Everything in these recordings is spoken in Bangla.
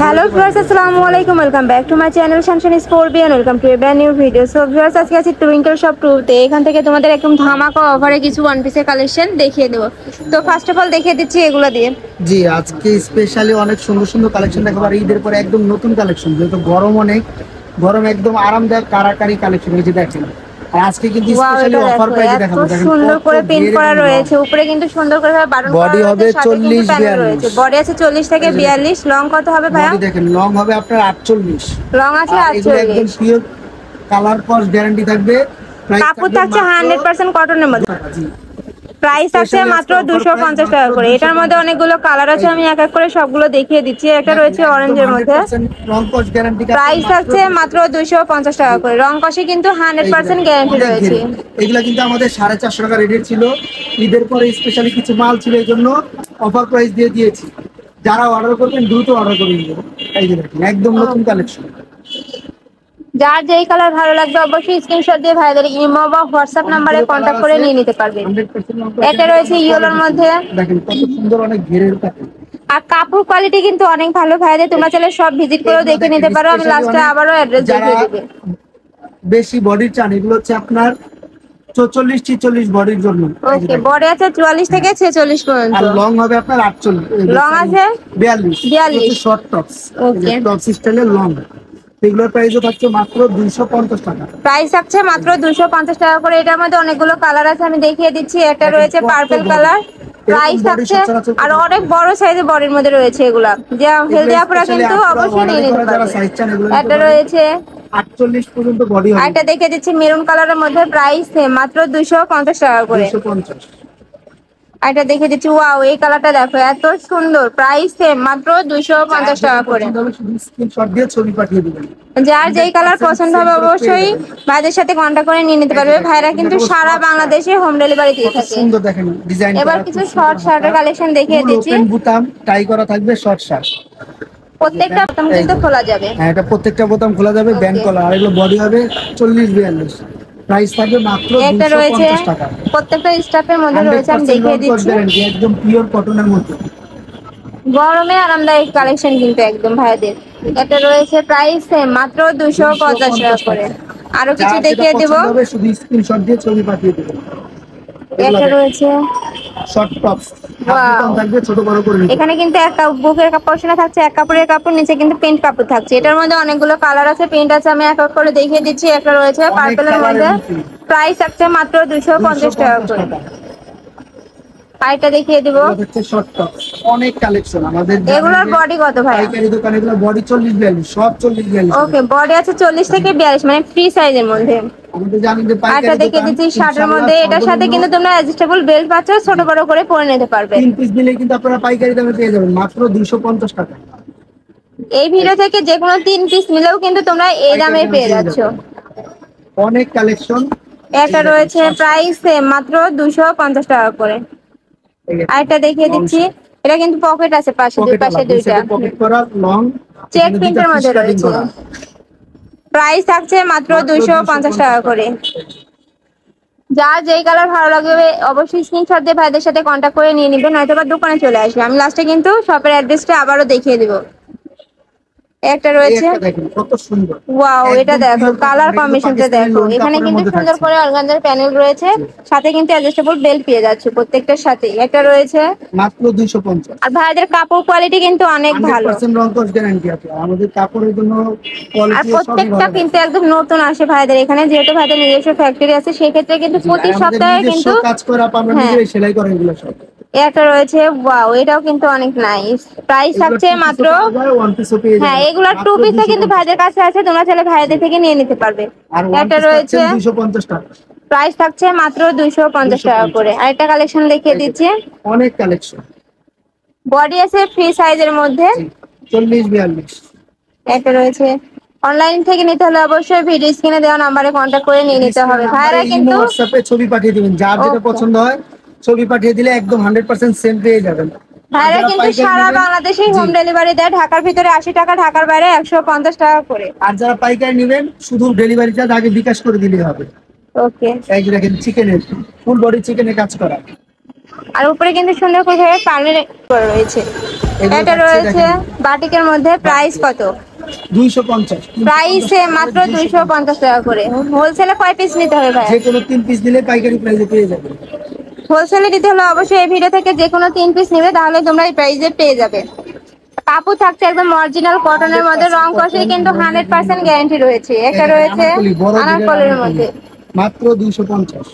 হ্যালো ভিউয়ার্স, আসসালামু আলাইকুম। Welcome back to my channel Sunshine scorpion. Welcome to A brand new video. So viewers, আজকে আছি টুইঙ্কেল শপ 2 তে। এখান থেকে তোমাদের একদম ধামাকা অফারে কিছু ওয়ান পিসের কালেকশন দেখিয়ে দেবো। তো ফার্স্ট অফ অল দেখিয়ে দিচ্ছি এগুলো দিয়ে। জি, আজকে স্পেশালি অনেক সুন্দর সুন্দর কালেকশন দেখাবো। আর ঈদের পরে একদম নতুন কালেকশন, যেহেতু গরম একদম আরামদায়ক কারাকারি কালেকশন। এই যে দেখেন, আর আজকে কিন্তু স্পেশালি অফার প্রাইসে দেখাবো। দেখেন সুন্দর করে প্রিন্ট করা রয়েছে, উপরে কিন্তু সুন্দর করে বাটন করা বডি হবে 40-42, বডি আছে 40 থেকে 42। লং কত হবে ভাইয়া? বডি দেখেন লং হবে আপনার 48, লং আছে এগুলো একদম 48। পিওর কালার কস গ্যারান্টি থাকবে। কাপড় থাকছে 100% কটনের মধ্যে। জি, প্রাইস আছে মাত্র 250 টাকা করে। এটার মধ্যে অনেকগুলো কালার আছে, আমি এক এক করে সবগুলো দেখিয়ে দিচ্ছি। একটা রয়েছে অরেঞ্জের মধ্যে, রং কস গ্যারান্টি। প্রাইস আছে মাত্র 250 টাকা করে। রং কষে কিন্তু 100% গ্যারান্টি রয়েছে। এগুলা কিন্তু আমাদের 450 টাকা রেটের ছিল, ঈদের পরে স্পেশালি কিছু মাল ছিল, এই জন্য অফার প্রাইস দিয়ে দিয়েছি। যারা অর্ডার করবেন দ্রুত অর্ডার করে নিন। এই যে দেখেন একদম নতুন কালেকশন। যার যেই কালার ভালো লাগবে অবশ্যই স্ক্রিনশট দিয়ে ভাইদের ইমো বা হোয়াটসঅ্যাপ নাম্বারে কন্ট্যাক্ট করে নিয়ে নিতে পারবেন। এটা রয়েছে ইয়েলোর মধ্যে, দেখেন কত সুন্দর, অনেক ঘেরের কাপড়। আর কাপড় কোয়ালিটি কিন্তু অনেক ভালো ভাইদের। তোমরা চাইলে সব ভিজিট করেও দেখে নিতে পারো। আমি লাস্টে আবারও অ্যাড্রেস দেখিয়ে দেব। বেশি বডির চান, এগুলো হচ্ছে আপনার 44-46 বডির জন্য। ওকে, বডি আছে 44 থেকে 46 পর্যন্ত। আর লং হবে আপনার 48, লং আছে 42 শর্ট টপস। ওকে, টপস স্টাইলের লং। এগুলোর প্রাইসও থাকছে মাত্র 250 টাকা। প্রাইস থাকছে মাত্র 250 টাকা করে। এটার মধ্যে অনেকগুলো কালার আছে, আমি দেখিয়ে দিচ্ছি। একটা রয়েছে পার্পল কালার, প্রাইস থাকছে আর অনেক বড় সাইজের বডির মধ্যে রয়েছে এগুলা। যে হেলদি আপুরা কিন্তু অবশ্যই নিয়ে নিতে পারবে। একটা রয়েছে 48 পর্যন্ত বডি হবে। একটা দেখে দিচ্ছি মেরুন কালারের মধ্যে, প্রাইস মাত্র 250 টাকা করে। 250। এটা দেখে দিচ্ছি, ওয়াও এই কালারটা দেখো এত সুন্দর, প্রাইস মাত্র 250 টাকা করে। স্ক্রিনশট দিয়ে ছবি পাঠিয়ে দিবেন। যার যেই কালার পছন্দ হবে অবশ্যই ভাইদের সাথে কন্ট্যাক্ট করে নিয়ে নিতে পারবে। ভাইরা কিন্তু সারা বাংলাদেশে হোম ডেলিভারি দিয়ে থাকে। সুন্দর দেখেন ডিজাইন। এবার কিছু শর্ট শার্টের কালেকশন দেখিয়ে দিচ্ছি। ওপেন বুতাম টাই করা থাকবে শর্ট শার্ট। প্রত্যেকটা বোতাম কিন্তু খোলা যাবে। হ্যাঁ, এটা প্রত্যেকটা বোতাম খোলা যাবে, ব্যান্ড কলার। আর এগুলো বডি হবে 40-42, প্রাইস থাকবে মাত্র 250 টাকা। প্রত্যেকটা স্টাফের মধ্যে রয়েছে, আমি দেখিয়ে দিচ্ছি। একদম পিওর কটনের মধ্যে গরমে আরামদায়ক কালেকশন কিন্তু একদম ভাইদের। এটা রয়েছে প্রাইস মাত্র 250 টাকা করে। আরো কিছু দেখিয়ে দেব, শুধু স্ক্রিনশট দিয়ে ছবি পাঠিয়ে দেবেন। এটা রয়েছে শর্ট টপস, বোতাম থাকবে ছোট বড় করে নিতে। এখানে কিন্তু এক বুকের কাপড় থাকছে, এক কাপড়ের কাপড়, নিচে কিন্তু প্রিন্ট কাপড় থাকছে। এটার মধ্যে অনেকগুলো কালার আছে, প্রিন্ট আছে, আমি এক এক করে দেখিয়ে দিচ্ছি। একটা রয়েছে পার্পলের মধ্যে, প্রাইস আছে মাত্র 250 টাকা করে। আইটা দেখিয়ে দিব, শর্ট টপস অনেক কালেকশন আমাদের। এগুলোর বডি কত ভাই? পাইকারি দোকানে এগুলো বডি 40-42, সব 40-42। ওকে, বডি আছে 40 থেকে 42, মানে ফ্রি সাইজের মধ্যে। আমাদের জানেন যে পাইকারি আইটা দেখিয়ে দিচ্ছি শার্টের মধ্যে। এটার সাথে কিন্তু তোমরা অ্যাডজাস্টেবল বেল্ট পাচ্ছ, ছোট বড় করে পরে নিতে পারবে। 3 পিস দিলে কিন্তু আপনারা পাইকারি দামে পেয়ে যাবেন মাত্র 250 টাকা। এই ভিডিও থেকে যে কোনো 3 পিস নিলেও কিন্তু তোমরা এই দামে পেয়ে যাচ্ছ। অনেক কালেকশন। এটা রয়েছে প্রাইস মাত্র 250 টাকা করে। আরেকটা দেখিয়ে দিচ্ছি, এটা কিন্তু পকেট আছে পাশে, দুই পাশে দুইটা পকেট করা লং চেক প্রিন্টের মধ্যে রয়েছে। প্রাইস থাকছে মাত্র 250 টাকা করে। যার যেই কালার ভালো লাগবে অবশ্যই স্ক্রিনশট দিয়ে ভাইদের সাথে কন্ট্যাক্ট করে নিয়ে নিবেন, নয়তো বা দোকানে চলে আসবে। আমি লাস্টে কিন্তু শপের অ্যাড্রেসটা আবারও দেখিয়ে দিব। একটা রয়েছে, কত সুন্দর, ওয়াও এটা দেখো কালার কম্বিনেশনটা দেখো। এখানে কিন্তু সুন্দর করে অর্গানজার প্যানেল রয়েছে, সাথে কিন্তু অ্যাডজাস্টেবল বেল্ট পেয়ে যাচ্ছে প্রত্যেকটার সাথে। একটা রয়েছে মাত্র 250। আর ভাইদের কাপড় কোয়ালিটি কিন্তু অনেক ভালো, 100% রং কস গ্যারান্টি আছে আমাদের কাপড়ের জন্য। আর প্রত্যেকটা কিন্তু একদম নতুন আসে ভাইদের এখানে, যেহেতু ভাইদের নিজস্ব ফ্যাক্টরি আছে, সেই ক্ষেত্রে কিন্তু প্রতি সপ্তাহে কিন্তু কাজ করা আমরা নিজেই সেলাই করা এগুলো সব। এটা রয়েছে, ওয়াও এটাও কিন্তু অনেক নাইস। প্রাইস থাকছে মাত্র, হ্যাঁ এগুলা 2 পিসে কিন্তু ভাইদের কাছে আছে, তোমরা চাইলে ভাইদের থেকে নিয়ে নিতে পারবে। এটা রয়েছে 250 টাকা, প্রাইস থাকছে মাত্র 250 টাকা করে। আরেকটা কালেকশন দেখিয়ে দিচ্ছি, অনেক কালেকশন। বডি আছে ফ্রি সাইজের মধ্যে 40-42। এটা রয়েছে, অনলাইন থেকে নিতে হলে অবশ্যই ভিডিও স্ক্রিনে দেওয়া নম্বরে কন্ট্যাক্ট করে নিয়ে নিতে হবে। ভাইরা কিন্তু হোয়াটসঅ্যাপে ছবি পাঠিয়ে দিবেন, যার যেটা পছন্দ হয় ছবি পাঠিয়ে দিলে একদম 100% সেম পেয়ে যাবেন। ভাইরা কিন্তু সারা বাংলাদেশে হোম ডেলিভারি দেয়, ঢাকার ভিতরে 80 টাকা, ঢাকার বাইরে 150 টাকা করে। আর যারা পাইকারি নেবেন শুধু ডেলিভারি চার্জ আগে বিকাশ করে দিলেই হবে। ওকে, এই যে দেখেন চিকেনের ফুল বডি চিকেনের কাজ করা, আর উপরে কিন্তু সুন্দর করে পার্লের রয়েছে। এগুলো এটা থাকছে রয়েছে দেখেন বাটিকের মধ্যে, প্রাইস কত? 250। প্রাইস মাত্র 250 টাকা করে। হোলসেলে কয় পিস নিতে হবে ভাই? যে কোনো 3 পিস দিলে পাইকারি প্রাইসে পেয়ে যাবেন। হোলসেলে দিতে হলে অবশ্যই এই ভিডিও থেকে যে কোনো 3 পিস নেবে, তাহলে তোমরা এই প্রাইসে পেয়ে যাবে। কাপড় থাকছে একদম অরিজিনাল কটনের মধ্যে, রং কষে কিন্তু 100% গ্যারান্টি রয়েছে। একটা রয়েছে আনারকলির মধ্যে, মাত্র 250।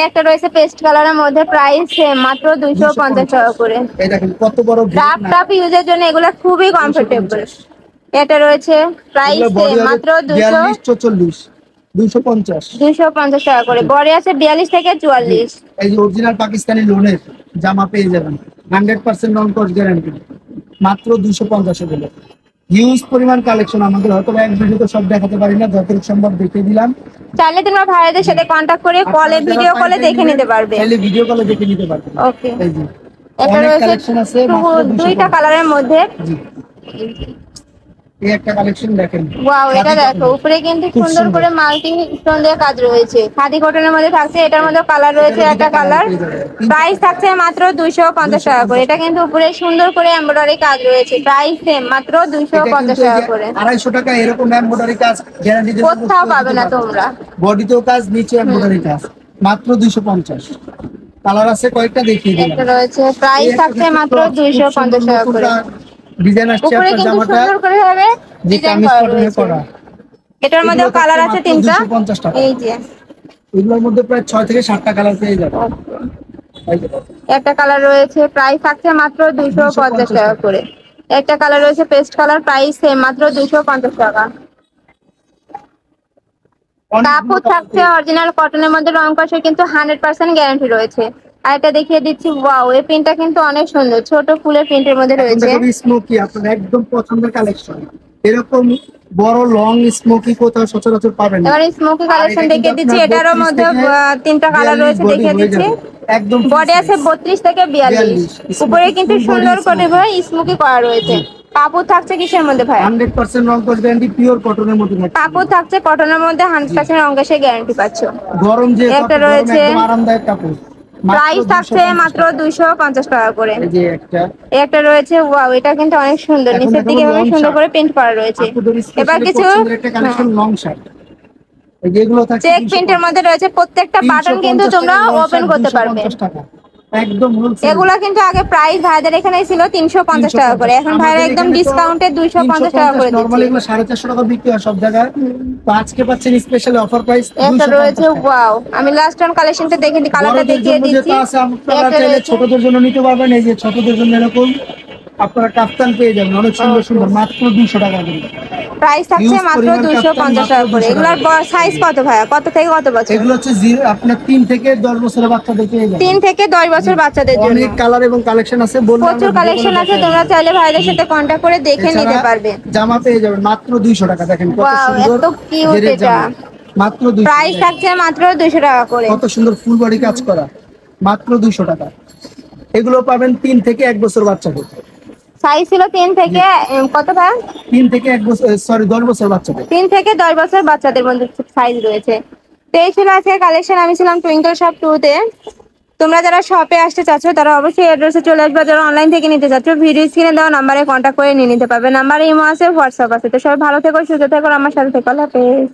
একটা রয়েছে পেস্ট কালারের মধ্যে, প্রাইস মাত্র 250 টাকা করে। এই দেখেন কত বড় টাপ টাপ ইউজের জন্য এগুলো খুবই কমফোর্টেবল। এটা রয়েছে প্রাইস মাত্র 250 টাকা করে। বড় আছে 42 থেকে 44। এই যে অরিজিনাল পাকিস্তানি লোনের জামা পেয়ে যাবেন, 100% নন কস্ট গ্যারান্টি, মাত্র 250 টাকা। হিউজ পরিমাণ কালেকশন আমাদের, হয়তো এক ভিডিওতে সব দেখাতে পারি না, যতটুকু সম্ভব দেখে দিলাম। চাইলে তোমরা ভাইয়াদের সাথে কন্টাক্ট করে কলে ভিডিও কলে দেখে নিতে পারবে। চাইলে ভিডিও কলে দেখে নিতে পারবে। ওকে, এই যে এটা অনেক রয়েছে কালেকশন আছে, মাত্র 2টা কালারের মধ্যে। জি, এই একটা কালেকশন দেখেন। ওয়াও, এটা দেখো উপরে কিন্তু সুন্দর করে মাল্টি স্টোন দিয়ে কাজ রয়েছে, খাদি কটনের মধ্যে থাকছে। এটার মধ্যে কালার রয়েছে, একটা কালার। প্রাইস থাকছে মাত্র 250 টাকা করে। এটা কিন্তু উপরে সুন্দর করে এমব্রয়ডারি কাজ রয়েছে, প্রাইস সেম মাত্র 250 টাকা করে। 250 টাকা এরকম এমব্রয়ডারি কাজ গ্যারান্টি দিয়ে কোথাও পাবে না তোমরা। বডিতেও কাজ, নিচে এমব্রয়ডারি কাজ, মাত্র 250। কালার আছে কয়েকটা, দেখিয়ে দিলাম। এটা রয়েছে, প্রাইস থাকছে মাত্র 250 টাকা করে। ডিজাইন আসছে উপরে আপনার কিন্তু জামাটা সুন্দর করে হবে ডিজাইন কামিজ করা কটনে রয়েছে। করা। এটার মধ্যে কালার আছে 3টা। 250 টাকা। এই যে এগুলোর মধ্যে প্রায় 6 থেকে 7টা কালার পেয়ে যাবে। একটা কালার রয়েছে, প্রাইস থাকছে মাত্র 250 টাকা করে। একটা কালার রয়েছে পেস্ট কালার, প্রাইস সেম মাত্র 250 টাকা। কাপড় থাকছে অরিজিনাল কটনের মধ্যে, রং কষে কিন্তু 100% গ্যারান্টি রয়েছে। আর এটা দেখিয়ে দিচ্ছি, ওয়াও, এই প্রিন্টটা কিন্তু অনেক সুন্দর, ছোট ফুলের প্রিন্টের মধ্যে রয়েছে। স্মোকি আপনার একদম পছন্দের কালেকশন, এরকম বড় লং স্মোকি কোথাও সচরাচর পাবেন না। এবার স্মোকি কালেকশন দেখিয়ে দিচ্ছি, এটারও মধ্যে 3টা কালার রয়েছে, দেখিয়ে দিচ্ছি। একদম বডি আছে 32 থেকে 42। উপরে কিন্তু সুন্দর করে ভাই স্মোকি করা রয়েছে। কাপড় থাকছে কিসের মধ্যে ভাই? 100% রং কস গ্যারান্টি, পিওর কটনের মধ্যে থাকছে। কাপড় থাকছে কটনের মধ্যে, 100% রং কষে গ্যারান্টি পাচ্ছ। গরম যে একটা রয়েছে, একদম আরামদায়ক কাপড়, প্রাইস থাকছে মাত্র 250 টাকা করে। এই যে একটা রয়েছে, ওয়াও, এটা কিন্তু অনেক সুন্দর, নিচের দিকে ভাবে সুন্দর করে প্রিন্ট করা রয়েছে। এবার কিছু একটা কালেকশন লং শার্ট, যেগুলো থাকে চেক প্রিন্টের মধ্যে রয়েছে, প্রত্যেকটা বাটন কিন্তু তোমরা ওপেন করতে পারবে। একদম এগুলা কিন্তু আগে প্রাইস ভাইদের এখানে ছিল 350 টাকা করে, এখন ভাইরা একদম ডিসকাউন্টে 250 টাকা করে দিচ্ছে। নরমালি এগুলো 450 টাকা বিক্রি হয় সব জায়গায়, তো আজকে পাচ্ছেন স্পেশালি অফার প্রাইস। এটা রয়েছে, ওয়াও, আমি লাস্ট ওয়ান কালেকশনটা দেখে দিই, কালারটা দেখিয়ে দিচ্ছি। আপনারা চাইলে ছোটদের জন্য নিতে পারবেন। এই যে ছোটদের জন্য এরকম আপনারা কাফতান পেয়ে যাবেন, অনেক সুন্দর সুন্দর, মাত্র 200 টাকা করে। প্রাইস থাকছে মাত্র 250 টাকা করে। এগুলোর সাইজ কত ভাইয়া, কত থেকে কত বছর? এগুলো হচ্ছে আপনার 3 থেকে 10 বছরের বাচ্চাদের পেয়ে যাবেন। 3 থেকে 10 বছর বাচ্চাদের জন্য অনেক কালার এবং কালেকশন আছে, প্রচুর কালেকশন আছে। তোমরা চাইলে ভাইদের সাথে কন্টাক্ট করে দেখে নিতে পারবে। জামা পেয়ে যাবেন মাত্র 200 টাকা। দেখেন কত ওয়াও, সুন্দর, এত কিউট এটা। মাত্র 200। প্রাইস থাকছে মাত্র 200 টাকা করে। কত সুন্দর ফুল বডি কাজ করা, মাত্র 200 টাকা। এগুলো পাবেন 3 থেকে 1 বছর বাচ্চাদের। সাইজ ছিল 3 থেকে কত ভাই? 3 থেকে 1 বছর, সরি 10 বছর বাচ্চাদের। 3 থেকে 10 বছর বাচ্চাদের মধ্যে সাইজ রয়েছে। তো এই ছিল আজকে কালেকশন। আমি ছিলাম টুইঙ্কল শপ 2 তে। তোমরা যারা শপে আসতে চাচ্ছ তারা অবশ্যই অ্যাড্রেসে চলে আসবে। যারা অনলাইন থেকে নিতে চাচ্ছ ভিডিও স্ক্রিনে দেওয়া নাম্বারে কন্ট্যাক্ট করে নিয়ে নিতে পারবে। নাম্বারে ইমো আছে, হোয়াটসঅ্যাপ আছে। তো সবাই ভালো থেকো, সুস্থ থেকো, আমার সাথে থেকো। আল্লাহ হাফেজ।